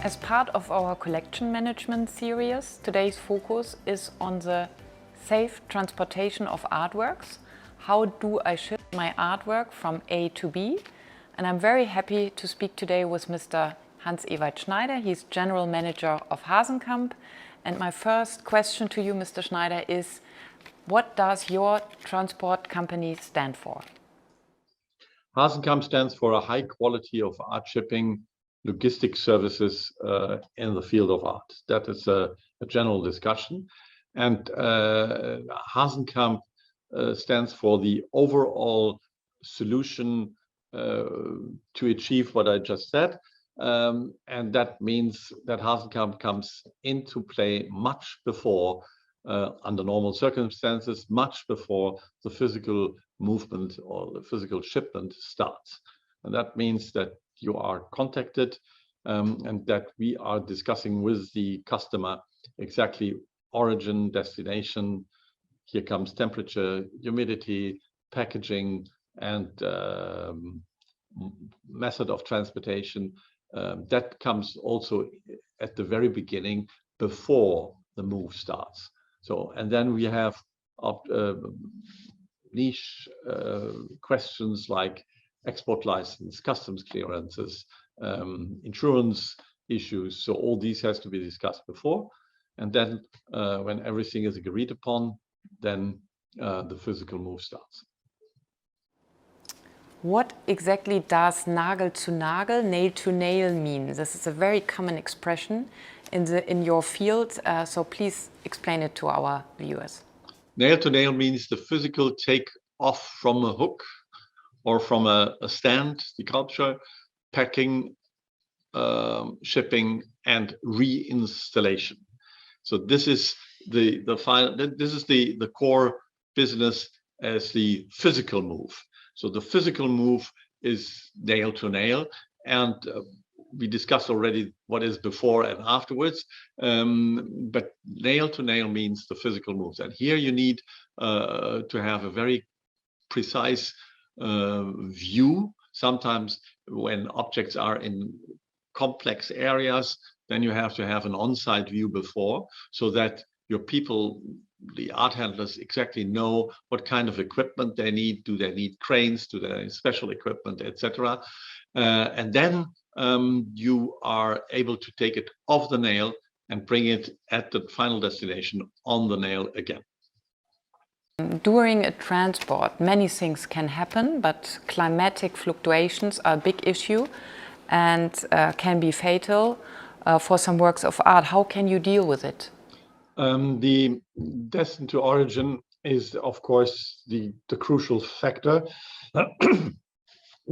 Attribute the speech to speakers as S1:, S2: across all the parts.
S1: As part of our collection management series, today's focus is on the safe transportation of artworks. How do I ship my artwork from A to B? And I'm very happy to speak today with Mr. Hans Ewald Schneider. He's General Manager of Hasenkamp. And my first question to you, Mr. Schneider, is what does your transport company stand for?
S2: Hasenkamp stands for a high quality of art shipping logistics services in the field of art. That is a general discussion. And Hasenkamp stands for the overall solution to achieve what I just said. And that means that Hasenkamp comes into play much before, under normal circumstances, much before the physical movement or the physical shipment starts. And that means that you are contacted and that we are discussing with the customer exactly origin, destination. Here comes temperature, humidity, packaging, and method of transportation. That comes also at the very beginning before the move starts. So, and then we have niche questions like export license, customs clearances, insurance issues. So all these has to be discussed before. And then when everything is agreed upon, then the physical move starts.
S1: What exactly does Nagel zu Nagel, nail to nail mean? This is a very common expression in your field, so please explain it to our viewers.
S2: Nail to nail means the physical take off from a hook or from a stand, the sculpture, packing, shipping, and reinstallation. So this is the core business as the physical move. So the physical move is nail to nail, and we discussed already what is before and afterwards. But nail to nail means the physical moves, and here you need to have a very precise view. Sometimes when objects are in complex areas, then you have to have an on-site view before, so that your people, the art handlers, exactly know what kind of equipment they need. Do they need cranes? Do they need special equipment, etc.? And then you are able to take it off the nail and bring it at the final destination on the nail again.
S1: During a transport, many things can happen, but climatic fluctuations are a big issue and can be fatal for some works of art. How can you deal with it?
S2: The destined to origin is, of course, the crucial factor.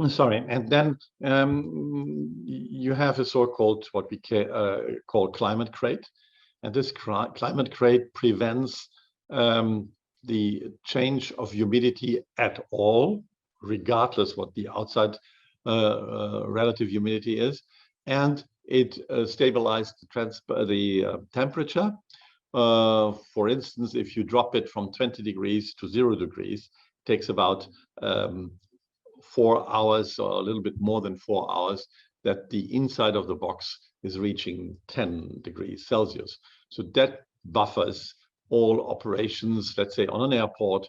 S2: Sorry, and then you have a so-called what we call climate crate, and this climate crate prevents the change of humidity at all, regardless what the outside relative humidity is, and it stabilizes the temperature. For instance, if you drop it from 20 degrees to 0 degrees, it takes about 4 hours or a little bit more than 4 hours that the inside of the box is reaching 10 degrees Celsius. So that buffers all operations, let's say on an airport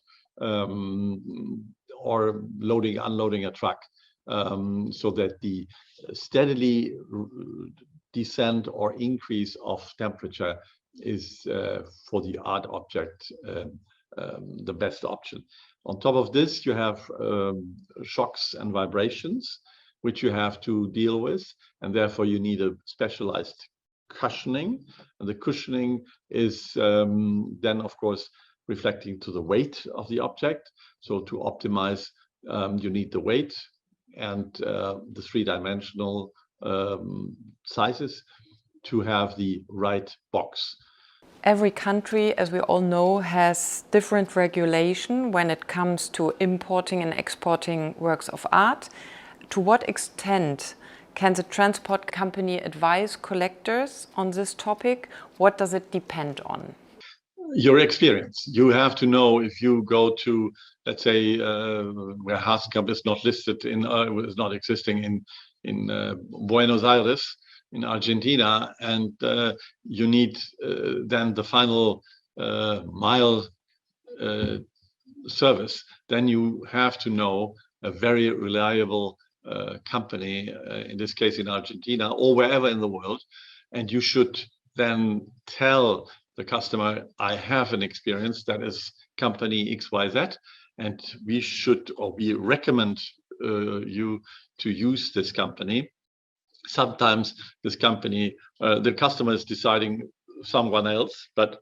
S2: or loading, unloading a truck, so that the steadily descent or increase of temperature is for the art object the best option. On top of this, you have shocks and vibrations, which you have to deal with, and therefore you need a specialized cushioning. And the cushioning is then, of course, reflecting to the weight of the object. So to optimize, you need the weight and the three-dimensional sizes to have the right box.
S1: Every country, as we all know, has different regulation when it comes to importing and exporting works of art. To what extent can the transport company advise collectors on this topic? What does it depend on?
S2: Your experience. You have to know if you go to, let's say, where Hasenkamp is not listed in, is not existing in Buenos Aires, in Argentina, and you need then the final mile service, then you have to know a very reliable company, in this case in Argentina or wherever in the world, and you should then tell the customer, I have an experience that is company XYZ, and we should, or we recommend you to use this company. Sometimes this company, the customer is deciding someone else, but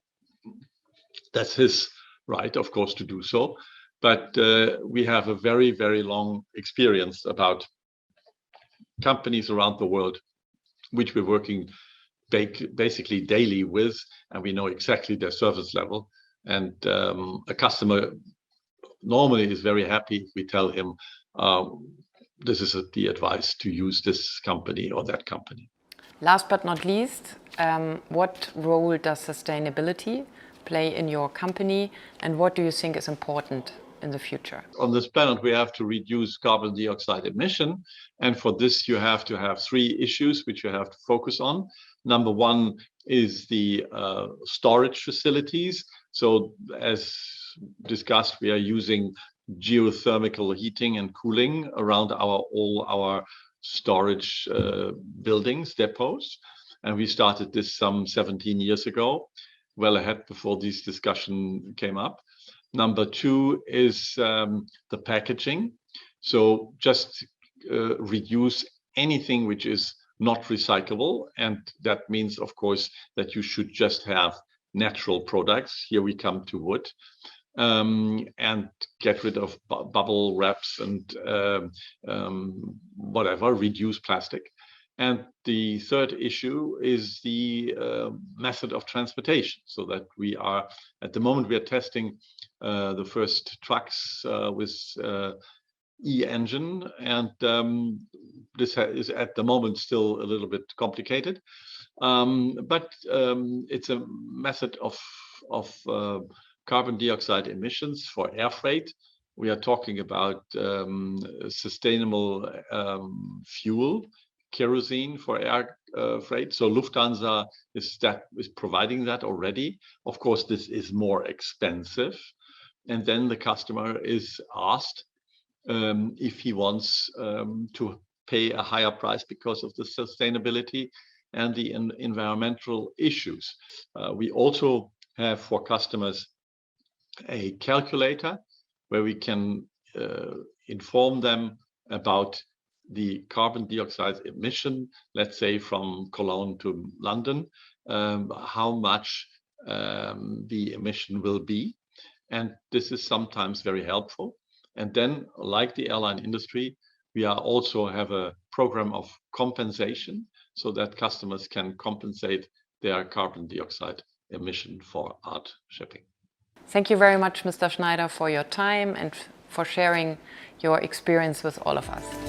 S2: that's his right, of course, to do so. But we have a very, very long experience about companies around the world, which we're working basically daily with, and we know exactly their service level. And a customer normally is very happy if we tell him, this is the advice to use this company or that company.
S1: Last but not least, what role does sustainability play in your company, and what do you think is important in the future?
S2: On this planet, we have to reduce carbon dioxide emission. And for this, you have to have three issues which you have to focus on. Number one is the storage facilities. So as discussed, we are using geothermal heating and cooling around all our storage buildings, depots. And we started this some 17 years ago, well ahead before this discussion came up. Number two is the packaging. So just reduce anything which is not recyclable. And that means, of course, that you should just have natural products. Here we come to wood. And get rid of bubble wraps and whatever, reduce plastic. And the third issue is the method of transportation, so that we are, at the moment, we are testing the first trucks with e-engine, and this is at the moment still a little bit complicated, but it's a method of carbon dioxide emissions for air freight. We are talking about sustainable fuel, kerosene for air freight. So Lufthansa is providing that already. Of course, this is more expensive. And then the customer is asked if he wants to pay a higher price because of the sustainability and the environmental issues. We also have for customers a calculator where we can inform them about the carbon dioxide emission, let's say from Cologne to London, how much the emission will be. And this is sometimes very helpful. And then, like the airline industry, we also have a program of compensation so that customers can compensate their carbon dioxide emission for art shipping.
S1: Thank you very much, Mr. Schneider, for your time and for sharing your experience with all of us.